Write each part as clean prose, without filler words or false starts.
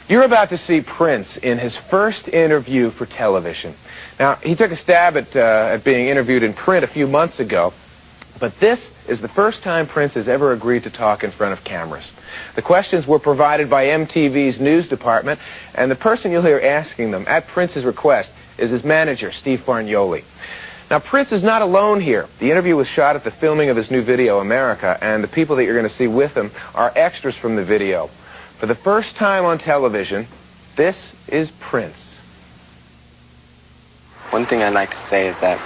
You're about to see Prince in his first interview for television. Now, he took a stab at being interviewed in print a few months ago, but this is the first time Prince has ever agreed to talk in front of cameras. The questions were provided by MTV's news department, and the person you'll hear asking them, at Prince's request, is his manager, Steve Fargnoli. Now, Prince is not alone here. The interview was shot at the filming of his new video, America, and the people that you're going to see with him are extras from the video. For the first time on television, this is Prince. One thing I'd like to say is that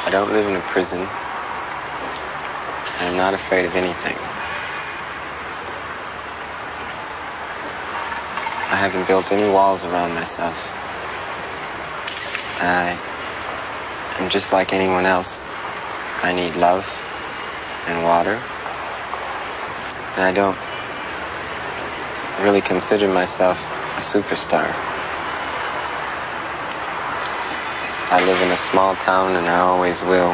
I don't live in a prison, and I'm not afraid of anything. I haven't built any walls around myself. I'm just like anyone else. I need love and water, and I don't really consider myself a superstar. I live in a small town, and I always will,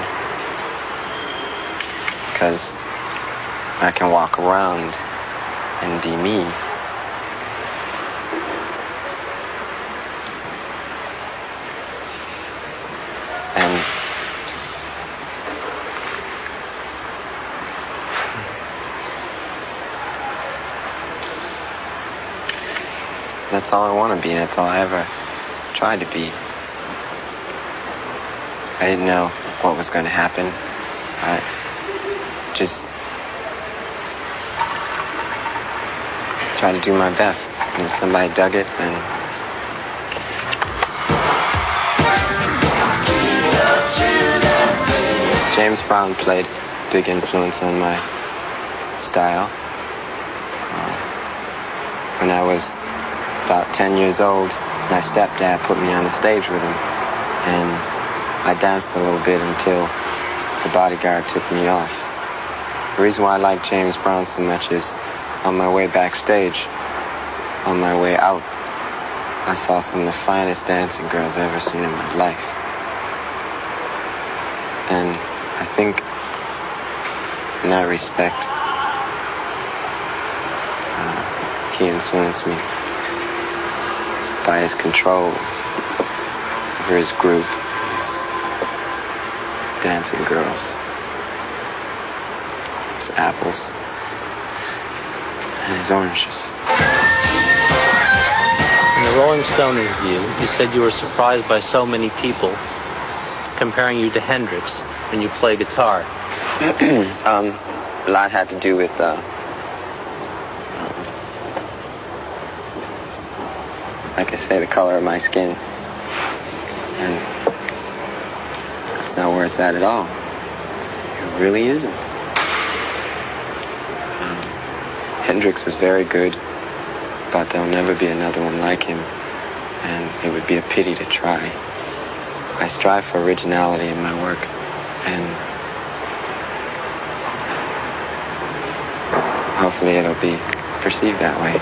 because I can walk around and be me. And that's all I want to be. That's all I ever tried to be. I didn't know what was going to happen. I just tried to do my best. And if somebody dug it, then James Brown played a big influence on my style. When I was about 10 years old, my stepdad put me on the stage with him, and I danced a little bit until the bodyguard took me off. The reason why I like James Brown so much is on my way backstage, on my way out, I saw some of the finest dancing girls I've ever seen in my life. And I think in that respect, he influenced me by his control over his group, his dancing girls, his apples, and his oranges. In the Rolling Stone interview, you said you were surprised by so many people comparing you to Hendrix when you play guitar. A lot had to do with like I say, the color of my skin. And that's not where it's at all. It really isn't. Hendrix was very good, but there'll never be another one like him, and it would be a pity to try. I strive for originality in my work, and hopefully it'll be perceived that way.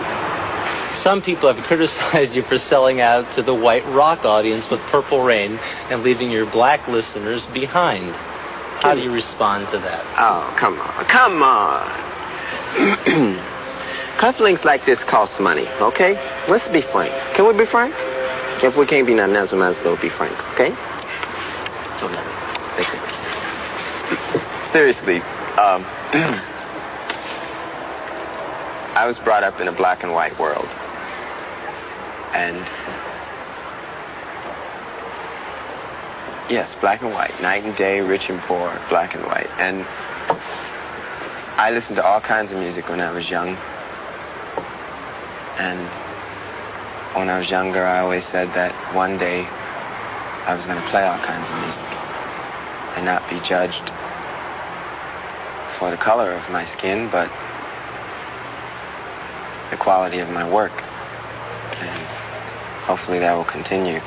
Some people have criticized you for selling out to the white rock audience with Purple Rain and leaving your black listeners behind. How do you respond to that? Oh, come on. Cufflinks like this cost money, okay? Let's be frank. Can we be frank? If we can't be nothing else, we might as well be frank, okay? Seriously, I was brought up in a black and white world. And yes, black and white, night and day, rich and poor, black and white. And I listened to all kinds of music when I was young. And when I was younger, I always said that one day I was going to play all kinds of music and not be judged for the color of my skin, but the quality of my work. And hopefully that will continue.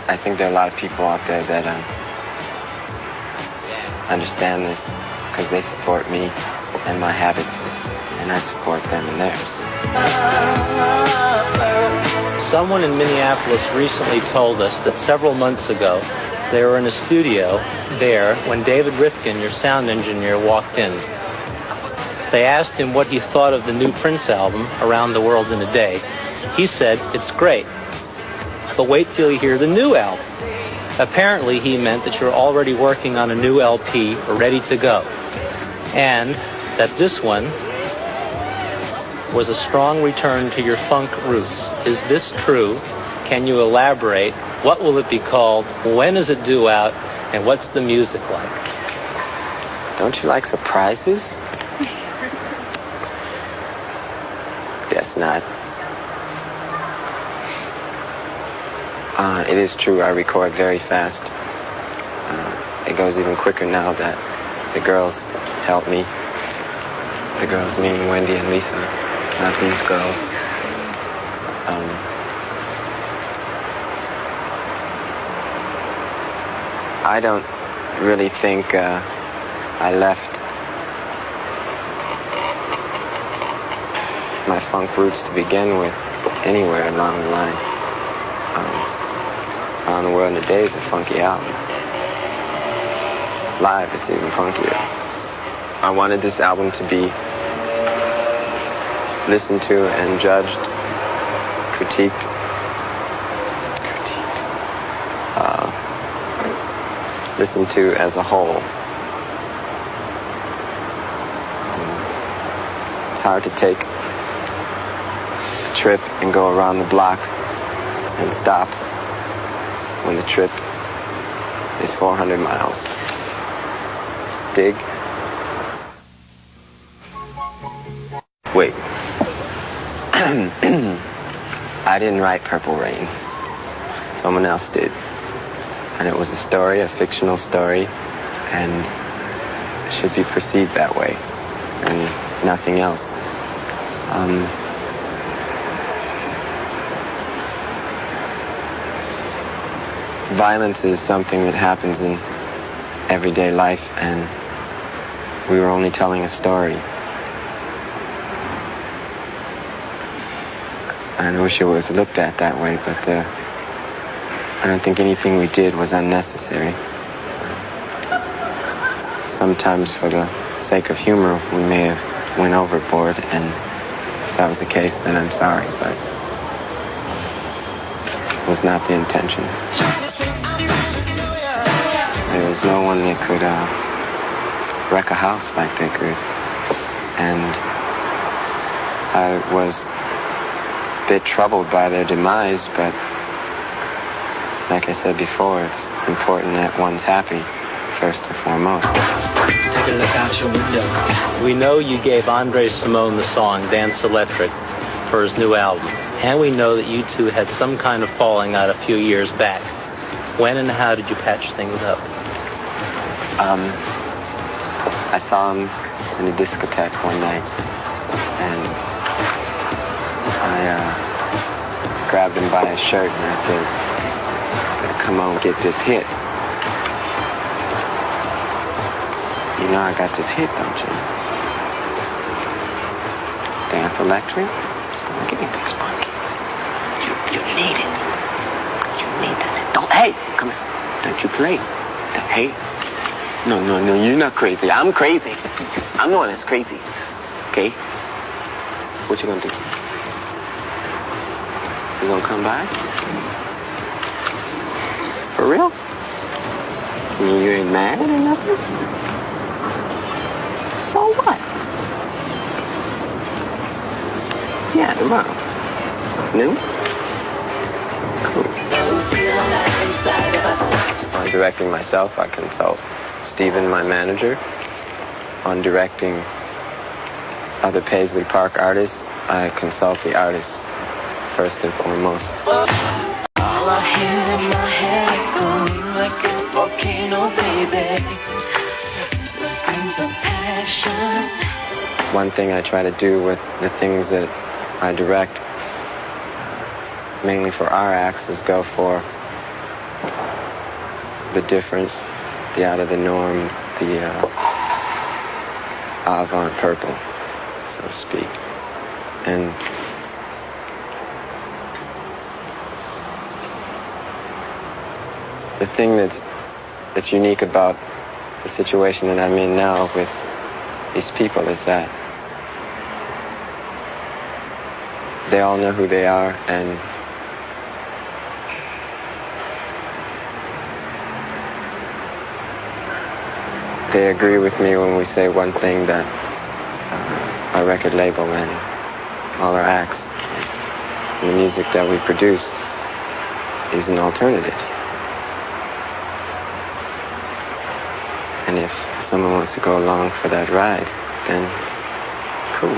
I think there are a lot of people out there that understand this because they support me and my habits, and I support them and theirs. Someone in Minneapolis recently told us that several months ago, They were in a studio there when David Rifkin, your sound engineer, walked in. They asked him what he thought of the new Prince album, Around the World in a Day. He said, "It's great, but wait till you hear the new album." Apparently, he meant that you're already working on a new LP ready to go, and that this one was a strong return to your funk roots. Is this true? Can you elaborate? What will it be called? When is it due out? And what's the music like? Don't you like surprises? Guess not. It is true, I record very fast. It goes even quicker now that the girls help me. The girls mean Wendy and Lisa, not these girls. I don't really think I left my funk roots to begin with anywhere along the line. Around the World in a Day is a funky album. Live, it's even funkier. I wanted this album to be listened to and judged, critiqued, listened to as a whole. It's hard to take a trip and go around the block and stop when the trip is 400 miles. Dig? Wait. I didn't write Purple Rain. Someone else did. And it was a story, a fictional story, and it should be perceived that way, and nothing else. Violence is something that happens in everyday life, and we were only telling a story. And I wish it was looked at that way, but I don't think anything we did was unnecessary. Sometimes for the sake of humor, we may have went overboard, and if that was the case, then I'm sorry, but it was not the intention. There was no one that could wreck a house like they could. And I was a bit troubled by their demise, but like I said before, it's important that one's happy, first and foremost. Take a look out your window. We know you gave Andre Simone the song Dance Electric for his new album. And we know that you two had some kind of falling out a few years back. When and how did you patch things up? I saw him in a discotheque one night, and I grabbed him by his shirt and I said, "Come on, get this hit. You know I got this hit, don't you? Dance Electric? Spunky, big Spunky. You need it. You need that. Don't, hey, come here. Don't you play. Hey. No, you're not crazy. I'm crazy. I'm the one that's crazy. Okay? What you gonna do? You gonna come by? For real? You ain't mad or nothing? So what? Yeah, tomorrow. Noon? Cool. On directing myself, I consult Stephen, my manager. On directing other Paisley Park artists, I consult the artists first and foremost. All I hear in my head echoing like a volcano, baby. The screams of passion. One thing I try to do with the things that I direct, mainly for our acts, is go for the different, the out of the norm, the avant-purple, so to speak. And the thing that's that's unique about the situation that I'm in now with these people is that they all know who they are, and they agree with me when we say one thing, that our record label and all our acts and the music that we produce is an alternative. And if someone wants to go along for that ride, then cool.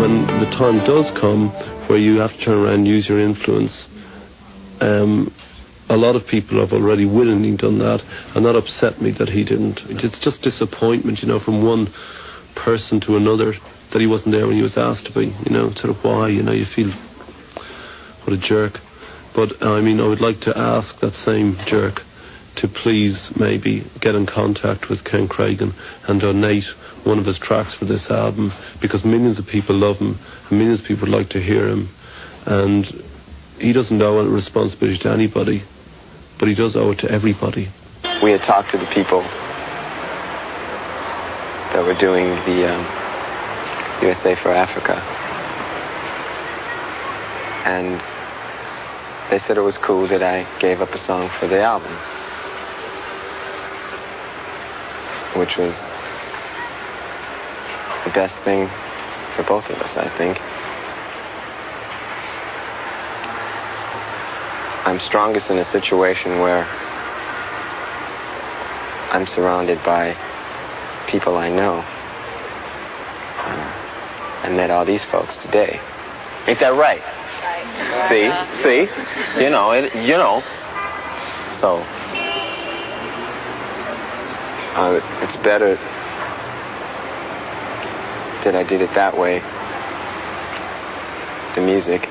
When the time does come where you have to turn around and use your influence, a lot of people have already willingly done that, and that upset me that he didn't. It's just disappointment, you know, from one person to another, that he wasn't there when he was asked to be, you know, sort of why, you know, you feel, what a jerk. But, I mean, I would like to ask that same jerk to please maybe get in contact with Ken Cragen and donate one of his tracks for this album, because millions of people love him, and millions of people would like to hear him, and he doesn't owe any responsibility to anybody, but he does owe it to everybody. We had talked to the people that were doing the USA for Africa, and they said it was cool that I gave up a song for the album, which was the best thing for both of us, I think. I'm strongest in a situation where I'm surrounded by people I know. I met all these folks today. Ain't that right? See, you know. So it's better that I did it that way, the music,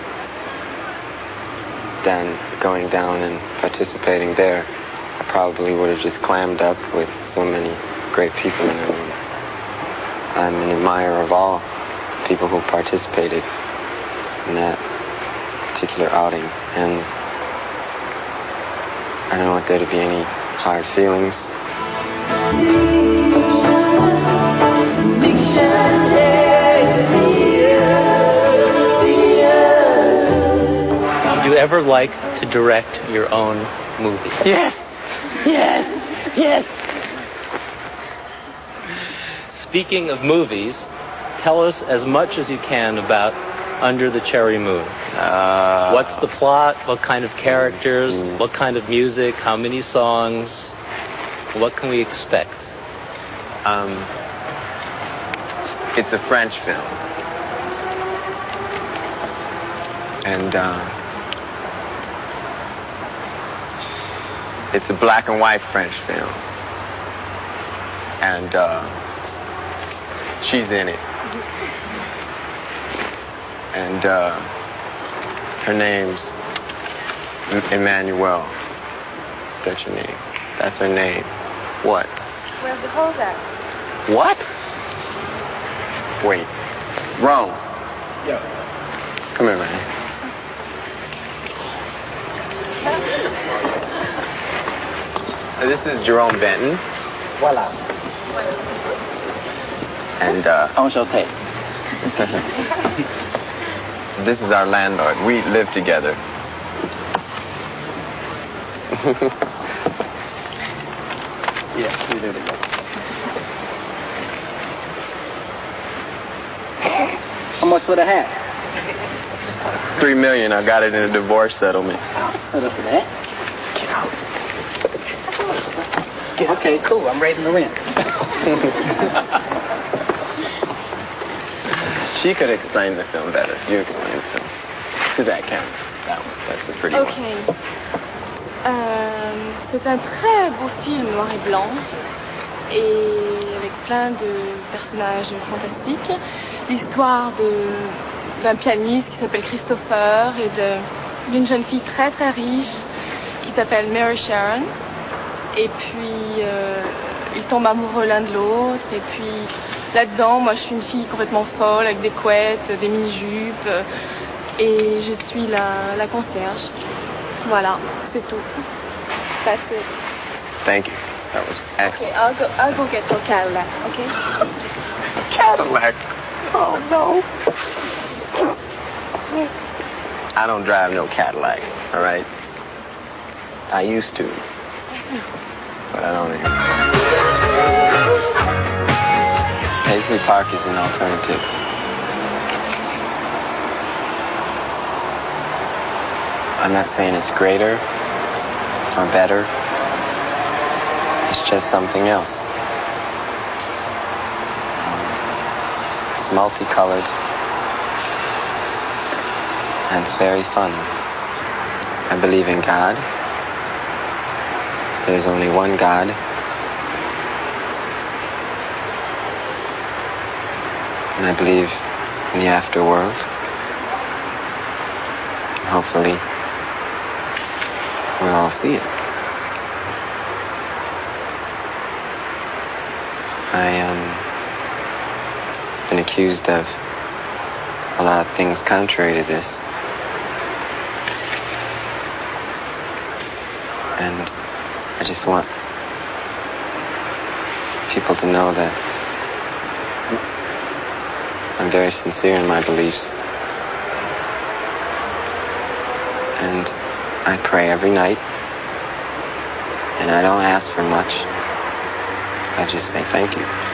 than going down and participating there. I probably would have just clammed up with so many great people in the room. I'm an admirer of all people who participated in that particular outing, and I don't want there to be any hard feelings. Would you ever like to direct your own movie? Yes! Yes! Yes! Speaking of movies, tell us as much as you can about Under the Cherry Moon. What's the plot? What kind of characters? What kind of music? How many songs? What can we expect? It's a French film. And it's a black and white French film. And she's in it. And her name's Emmanuelle. That's your name. That's her name. What? Where's the hole at? What? Wait. Rome. Yeah. Come here, man. This is Jerome Benton. Voila. And Enchanté. this is our landlord. We live together. Yes, we do together. How much for the hat? $3 million. I got it in a divorce settlement. I'll set up for that. Get out. Okay, cool. I'm raising the rent. She could explain the film better. You explain the film. To that camera. That one. That's a pretty one. Ok. C'est un très beau film noir et blanc et avec plein de personnages fantastiques. L'histoire d'un pianiste qui s'appelle Christopher et d'une jeune fille très très riche qui s'appelle Mary Sharon. Et puis ils tombent amoureux l'un de l'autre et puis Là-dedans, moi, je suis une fille complètement folle, avec des couettes, des mini-jupes, et je suis la concierge. Voilà, c'est tout. That's it. Thank you. That was excellent. Okay, I'll go get your Cadillac, okay? Cadillac. Oh, no. I don't drive no Cadillac, all right? I used to, but I don't anymore. Paisley Park is an alternative. I'm not saying it's greater or better. It's just something else. It's multicolored. And it's very fun. I believe in God. There's only one God. And I believe in the afterworld. Hopefully, we'll all see it. Been accused of a lot of things contrary to this. And I just want people to know that I'm very sincere in my beliefs. And I pray every night. And I don't ask for much. I just say thank you.